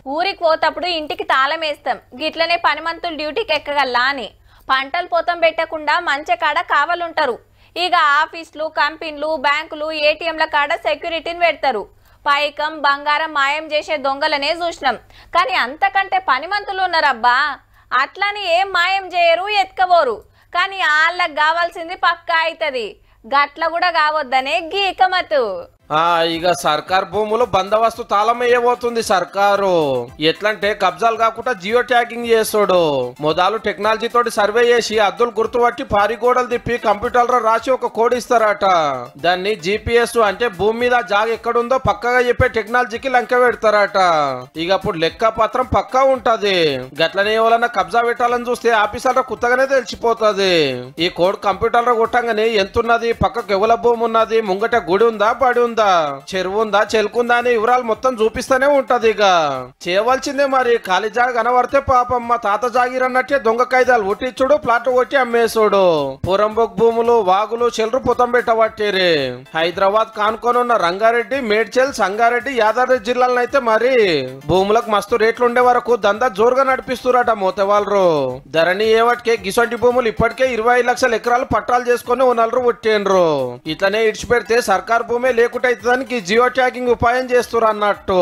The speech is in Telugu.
ఊరికి పోతప్పుడు ఇంటికి తాళం వేస్తాం, గిట్లనే పనిమంతులు డ్యూటీకి ఎక్కగల్లా అని. పంటలు పోతం పెట్టకుండా మంచి కాడ కావాలంటారు. ఇక ఆఫీసులు, కంపెనీలు, బ్యాంకులు, ఏటీఎంల కాడ సెక్యూరిటీని పెడతారు. పైకం, బంగారం మాయం చేసే దొంగలనే చూసినాం. కానీ అంతకంటే పనిమంతులు ఉన్నారబ్బా. అట్లని ఏం మాయం చేయరు, ఎత్తుకపోరు. కానీ వాళ్ళకి కావాల్సింది పక్కా అవుతుంది. గట్ల కూడా కావద్దనే గీకమతు. ఇక సర్కార్ భూములు బందోబస్తు తాళం వేయబోతుంది సర్కారు. ఎట్లంటే కబ్జాలు కాకుండా జియో ట్యాగింగ్ చేస్తాడు. మొదలు టెక్నాలజీ తోటి సర్వే చేసి అద్దులు గుర్తుపట్టి పారిగోడలు తిప్పి కంప్యూటర్ లో రాసి ఒక కోడ్ ఇస్తారట. దాన్ని GPS అంటే భూమి మీద జాగ ఎక్కడుందో పక్కగా చెప్పే టెక్నాలజీకి లంక పెడతారట. ఇక అప్పుడు లెక్క పత్రం పక్కా ఉంటది. గట్లనే ఎవరన్నా కబ్జా పెట్టాలని చూస్తే ఆఫీసర్ కొత్తగానే తెలిసిపోతుంది. ఈ కోడ్ కంప్యూటర్ లో కొట్టంగానే ఎంతున్నది, పక్కకు ఎవల భూమి ఉన్నది, ముంగట గుడి ఉందా, బడి ఉందా, చెరువు ఉందా, చెలుకుందా అని వివరాలు మొత్తం చూపిస్తూనే ఉంటది. ఇక చేయవలసిందే మరి. ఖాళీ జాగా కనబడితే పాపం మా తాత జాగిరన్నట్టే దొంగ కాయిదాలు ఒట్టిచ్చుడు, ప్లాట్ కొట్టి అమ్మేసుడు. పురంబొక్ భూములు, వాగులు, చెల్లు పొతం పెట్టబట్టిరి. హైదరాబాద్ కానుకొనున్న రంగారెడ్డి, మేడ్చల్, సంగారెడ్డి, యాదాద్రి జిల్లాలను అయితే మరి భూములకు మస్తు రేట్లు ఉండే వరకు దందా జోరుగా నడిపిస్తురట మోతవాళ్ళు. ధరణి ఏవటికే గిసొంటి భూములు ఇప్పటికే 25 లక్షల ఎకరాలు పట్టాలు చేసుకుని నలుగురు పుట్టిండ్రు. ఇట్లనే ఇడిచిపెడితే సర్కార్ భూమే లేకుండా అవుతుందానికి జియో ట్యాగింగ్ ఉపాయం చేస్తున్నారు అన్నట్టు.